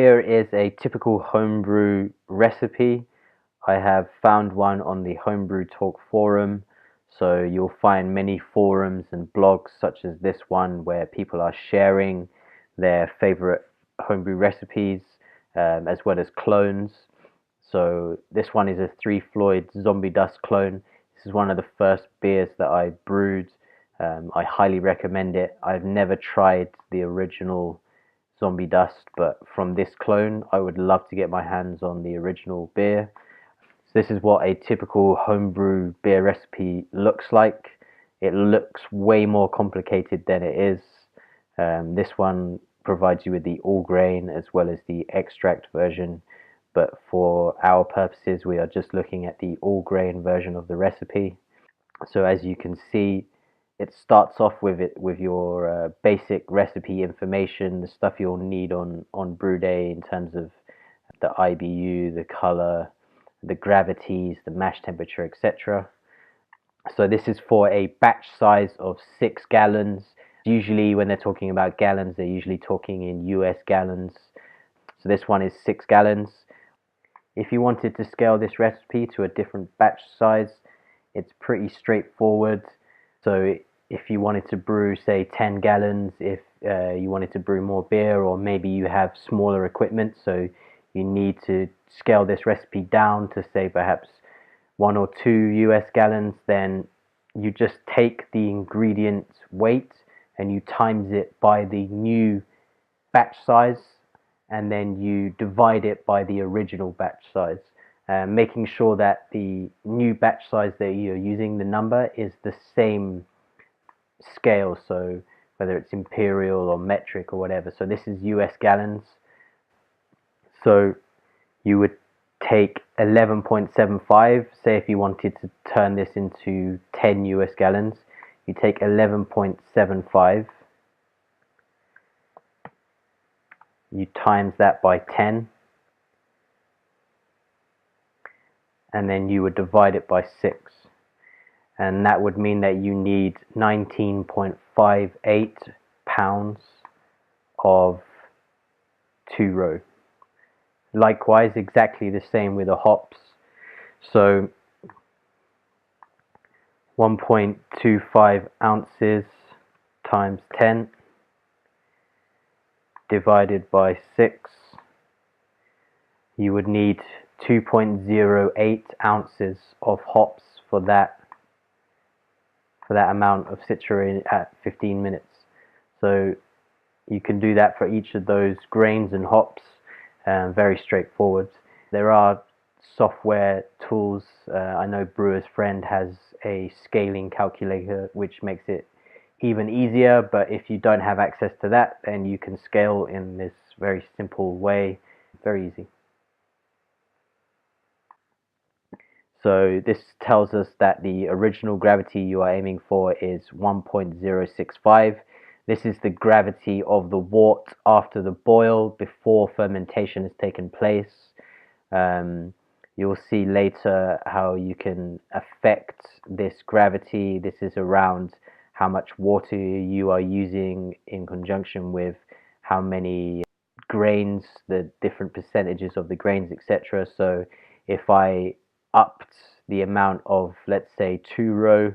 Here is a typical homebrew recipe. I have found one on the Homebrew Talk forum, so you'll find many forums and blogs such as this one where people are sharing their favorite homebrew recipes as well as clones. So this one is a Three Floyd Zombie Dust clone. This is one of the first beers that I brewed. I highly recommend it. I've never tried the original Zombie Dust, but from this clone I would love to get my hands on the original beer. So this is what a typical homebrew beer recipe looks like. It looks way more complicated than it is. This one provides you with the all grain as well as the extract version, but for our purposes we are just looking at the all grain version of the recipe. So as you can see, it starts off with your basic recipe information, the stuff you'll need on brew day in terms of the IBU, the color, the gravities, the mash temperature, etc. So this is for a batch size of 6 gallons. Usually when they're talking about gallons, they're usually talking in US gallons. So this one is 6 gallons. If you wanted to scale this recipe to a different batch size, it's pretty straightforward. So if you wanted to brew, say, 10 gallons, if you wanted to brew more beer, or maybe you have smaller equipment, so you need to scale this recipe down to, say, perhaps 1 or 2 US gallons, then you just take the ingredient weight and you times it by the new batch size, and then you divide it by the original batch size, making sure that the new batch size that you're using, the number, is the same scale, so whether it's imperial or metric or whatever. So this is US gallons. So you would take 11.75, say if you wanted to turn this into 10 US gallons, you take 11.75, you times that by 10, and then you would divide it by 6. And that would mean that you need 19.58 pounds of 2-row. Likewise, exactly the same with the hops. So 1.25 ounces times 10 divided by 6, you would need 2.08 ounces of hops for that amount of citra at 15 minutes. So you can do that for each of those grains and hops. Very straightforward. There are software tools. I know Brewer's Friend has a scaling calculator which makes it even easier, but if you don't have access to that, then you can scale in this very simple way. Very easy. So this tells us that the original gravity you are aiming for is 1.065. This is the gravity of the wort after the boil, before fermentation has taken place. You'll see later how you can affect this gravity. This is around how much water you are using in conjunction with how many grains, the different percentages of the grains, etc. So if I upped the amount of, let's say, 2-row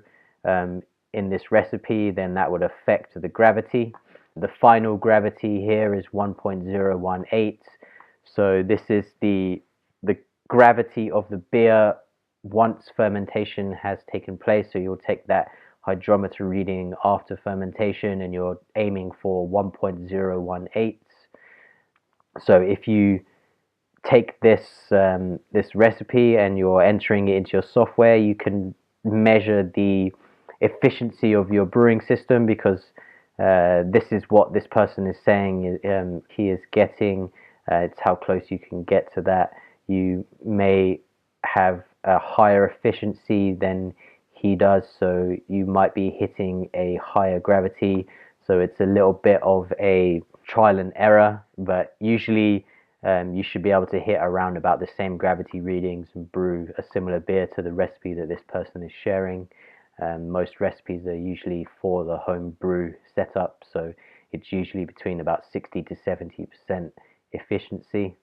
in this recipe, then that would affect the gravity. The final gravity here is 1.018. So this is the gravity of the beer once fermentation has taken place. So you'll take that hydrometer reading after fermentation and you're aiming for 1.018. So if you take this this recipe and you're entering it into your software, you can measure the efficiency of your brewing system, because this is what this person is saying he is getting. It's how close you can get to that. You may have a higher efficiency than he does, so you might be hitting a higher gravity. So it's a little bit of a trial and error, but usually you should be able to hit around about the same gravity readings and brew a similar beer to the recipe that this person is sharing. Most recipes are usually for the home brew setup, so it's usually between about 60 to 70% efficiency.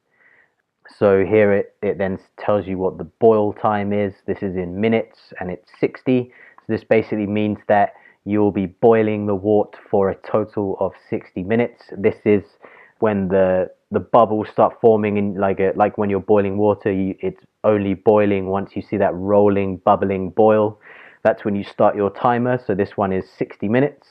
So here it then tells you what the boil time is. This is in minutes and it's 60. So this basically means that you'll be boiling the wort for a total of 60 minutes. This is when the bubbles start forming in like when you're boiling water, it's only boiling once you see that rolling, bubbling boil. That's when you start your timer. So this one is 60 minutes.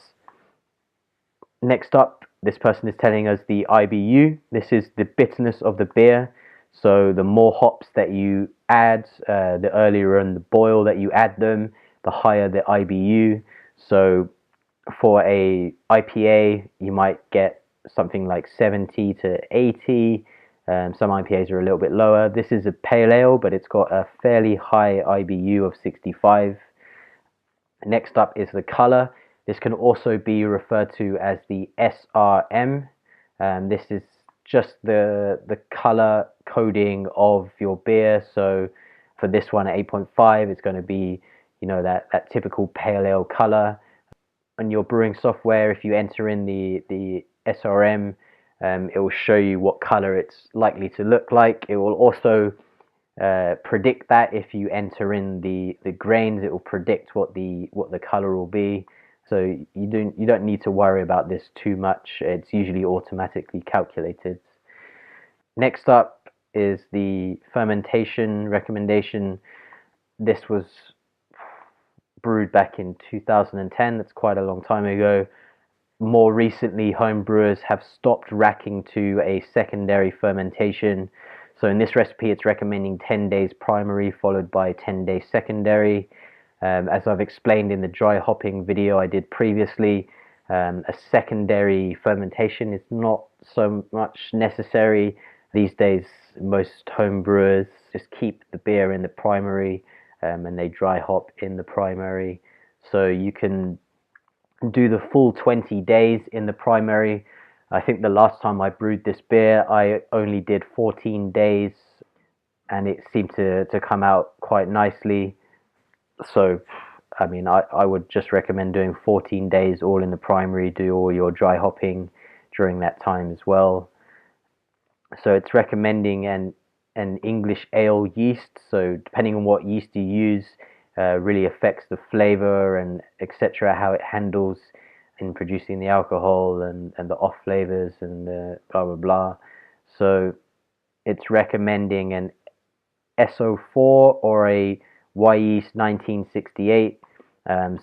Next up, this person is telling us the IBU. This is the bitterness of the beer. So the more hops that you add, the earlier in the boil that you add them, the higher the IBU. So for a IPA, you might get something like 70 to 80. Some IPAs are a little bit lower. This is a pale ale, but it's got a fairly high IBU of 65. Next up is the color. This can also be referred to as the SRM. This is just the color coding of your beer. So for this one at 8.5, it's going to be, you know, that typical pale ale color. On your brewing software, if you enter in the SRM, it will show you what color it's likely to look like. It will also predict that if you enter in the grains, it will predict what the color will be. So you don't need to worry about this too much. It's usually automatically calculated. Next up is the fermentation recommendation. This was brewed back in 2010. That's quite a long time ago. More recently, home brewers have stopped racking to a secondary fermentation. So in this recipe, it's recommending 10 days primary followed by 10 days secondary. As I've explained in the dry hopping video I did previously, a secondary fermentation is not so much necessary. These days, most home brewers just keep the beer in the primary and they dry hop in the primary. So you can do the full 20 days in the primary. I think the last time I brewed this beer, I only did 14 days and it seemed to come out quite nicely. So, I mean, I would just recommend doing 14 days all in the primary, do all your dry hopping during that time as well. So it's recommending an English ale yeast. So depending on what yeast you use, really affects the flavor and etc. how it handles in producing the alcohol and the off flavors and blah blah blah. So it's recommending an SO4 or a Y yeast 1968.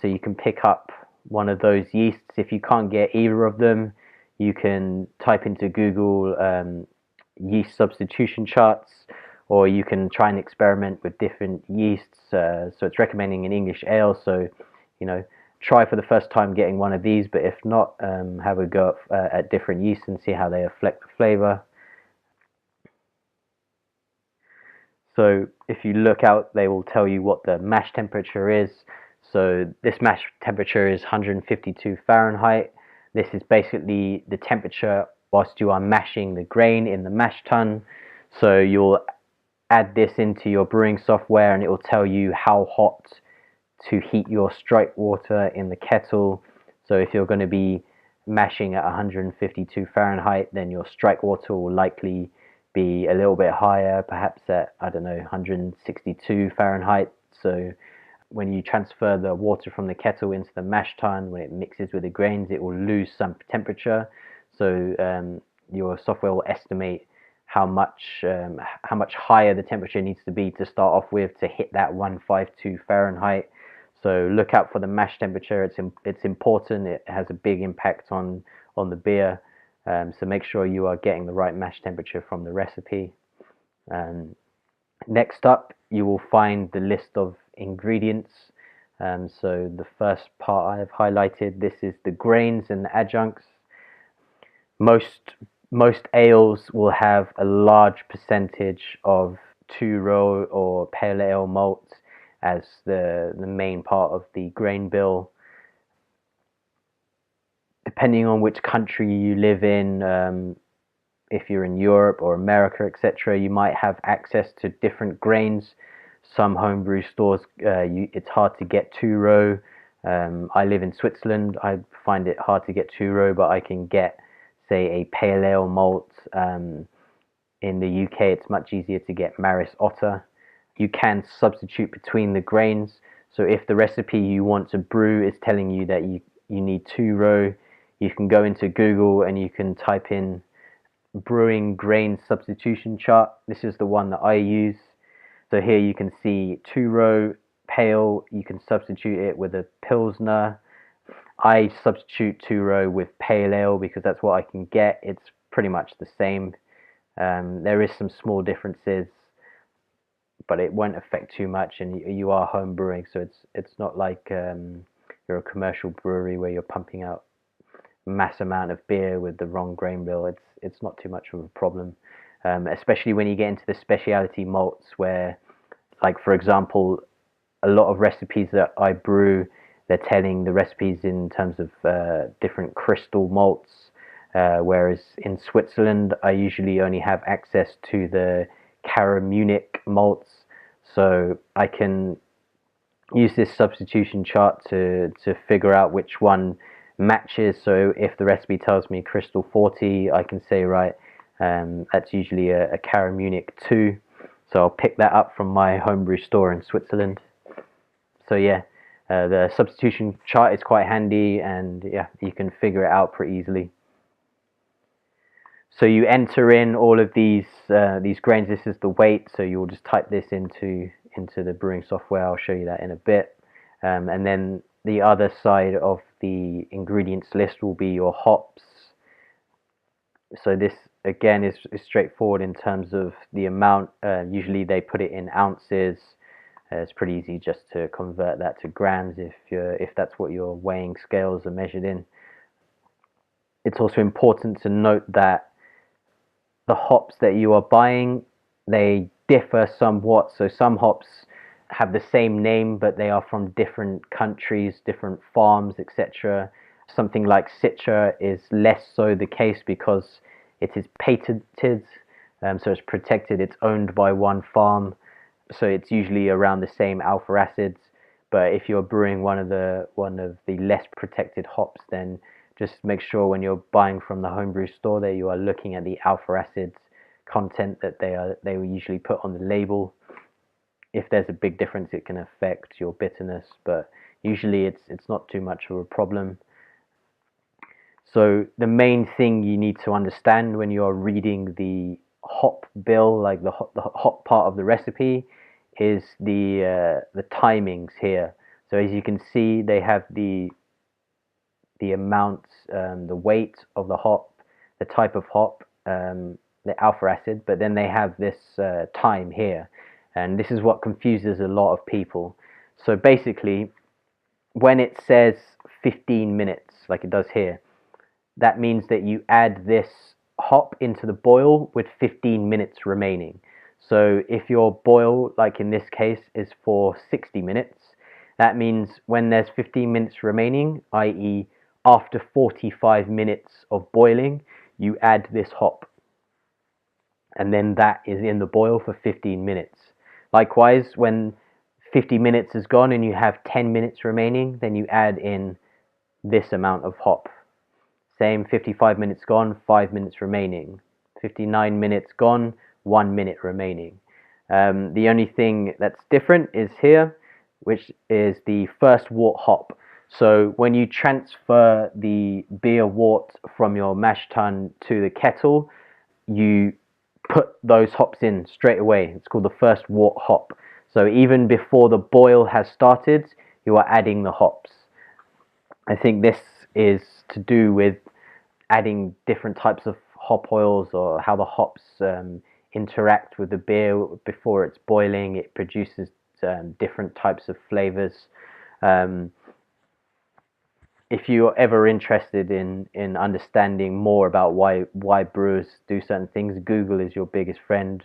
So you can pick up one of those yeasts. If you can't get either of them, you can type into Google yeast substitution charts, or you can try and experiment with different yeasts. So it's recommending an English ale. So, you know, try for the first time getting one of these, but if not, have a go at different yeasts and see how they affect the flavor. So if you look out, they will tell you what the mash temperature is. So this mash temperature is 152 Fahrenheit. This is basically the temperature whilst you are mashing the grain in the mash tun. So you'll add this into your brewing software and it will tell you how hot to heat your strike water in the kettle. So if you're going to be mashing at 152 Fahrenheit, then your strike water will likely be a little bit higher, perhaps at, I don't know, 162 Fahrenheit. So when you transfer the water from the kettle into the mash tun, when it mixes with the grains, it will lose some temperature. So your software will estimate how much higher the temperature needs to be to start off with to hit that 152 Fahrenheit. So look out for the mash temperature. It's important. It has a big impact on the beer. So make sure you are getting the right mash temperature from the recipe. Next up, you will find the list of ingredients. So the first part I have highlighted, this is the grains and the adjuncts. Most ales will have a large percentage of two-row or pale ale malt as the main part of the grain bill. Depending on which country you live in, if you're in Europe or America, etc., you might have access to different grains. Some homebrew stores, it's hard to get two-row. I live in Switzerland. I find it hard to get two-row, but I can get, say, a pale ale malt In the UK, it's much easier to get Maris Otter. You can substitute between the grains. So if the recipe you want to brew is telling you that you need 2-row, you can go into Google and you can type in brewing grain substitution chart. This is the one that I use. So here you can see 2-row pale. You can substitute it with a Pilsner. I substitute 2-row with pale ale because that's what I can get. It's pretty much the same. There is some small differences, but it won't affect too much, and you are home brewing, so it's not like you're a commercial brewery where you're pumping out mass amount of beer with the wrong grain bill. It's not too much of a problem, especially when you get into the specialty malts where, like for example, a lot of recipes that I brew, they're telling the recipes in terms of different crystal malts, whereas in Switzerland I usually only have access to the Munich malts, so I can use this substitution chart to figure out which one matches. So if the recipe tells me Crystal 40, I can say, right, that's usually a Munich 2, so I'll pick that up from my homebrew store in Switzerland. So yeah, the substitution chart is quite handy, and yeah, you can figure it out pretty easily. So you enter in all of these grains. This is the weight, so you'll just type this into the brewing software. I'll show you that in a bit. And then the other side of the ingredients list will be your hops. So this again is straightforward in terms of the amount. Usually they put it in ounces. It's pretty easy just to convert that to grams if that's what your weighing scales are measured in. It's also important to note that the hops that you are buying, they differ somewhat. So some hops have the same name, but they are from different countries, different farms, etc. Something like Citra is less so the case because it is patented, so it's protected. It's owned by one farm, so it's usually around the same alpha acids. But if you're brewing one of the less protected hops, then just make sure when you're buying from the homebrew store that you are looking at the alpha acids content that they will usually put on the label. If there's a big difference, it can affect your bitterness, but usually it's not too much of a problem. So the main thing you need to understand when you're reading the hop bill, like the hop part of the recipe, is the timings here. So as you can see, they have the amount, the weight of the hop, the type of hop, the alpha acid, but then they have this time here, and this is what confuses a lot of people. So basically, when it says 15 minutes, like it does here, that means that you add this hop into the boil with 15 minutes remaining. So if your boil, like in this case, is for 60 minutes, that means when there's 15 minutes remaining, i.e. after 45 minutes of boiling, you add this hop, and then that is in the boil for 15 minutes. Likewise, when 50 minutes is gone and you have 10 minutes remaining, then you add in this amount of hop. Same, 55 minutes gone, 5 minutes remaining. 59 minutes gone, 1 minute remaining. The only thing that's different is here, which is the first wort hop. So when you transfer the beer wort from your mash tun to the kettle, you put those hops in straight away. It's called the first wort hop. So even before the boil has started, you are adding the hops. I think this is to do with adding different types of hop oils, or how the hops interact with the beer before it's boiling. It produces different types of flavors. If you're ever interested in understanding more about why brewers do certain things, Google is your biggest friend.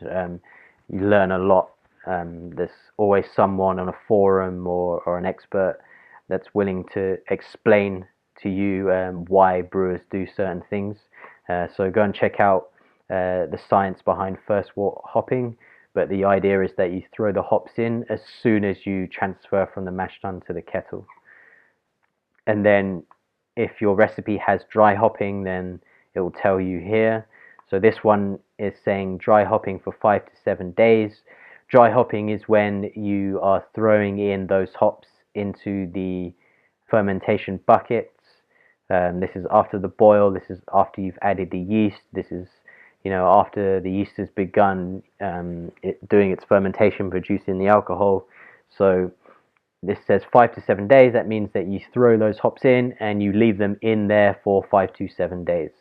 You learn a lot. There's always someone on a forum or an expert that's willing to explain to you why brewers do certain things. So go and check out the science behind first wort hopping. But the idea is that you throw the hops in as soon as you transfer from the mash tun to the kettle. And then if your recipe has dry hopping, then it will tell you here. So this one is saying dry hopping for 5 to 7 days. Dry hopping is when you are throwing in those hops into the fermentation buckets. This is after the boil. This is after you've added the yeast. This is, after the yeast has begun doing its fermentation, producing the alcohol. So this says 5 to 7 days. That means that you throw those hops in and you leave them in there for 5 to 7 days.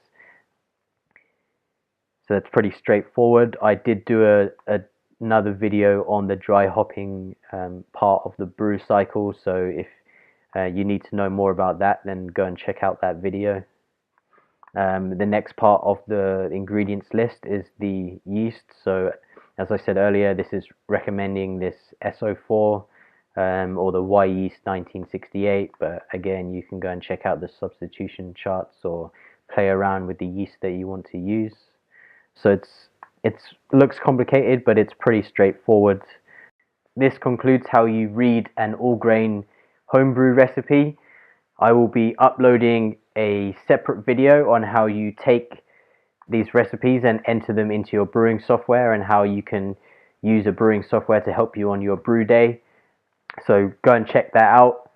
So that's pretty straightforward. I did do another video on the dry hopping part of the brew cycle. So if you need to know more about that, then go and check out that video. The next part of the ingredients list is the yeast. So as I said earlier, this is recommending this SO4 or the Y yeast 1968, but again, you can go and check out the substitution charts or play around with the yeast that you want to use. So it looks complicated, but it's pretty straightforward. This concludes how you read an all-grain homebrew recipe. I will be uploading a separate video on how you take these recipes and enter them into your brewing software, and how you can use a brewing software to help you on your brew day. So go and check that out.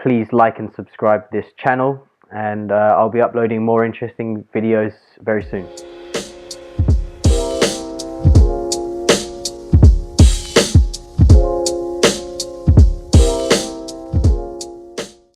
Please like and subscribe to this channel, and I'll be uploading more interesting videos very soon.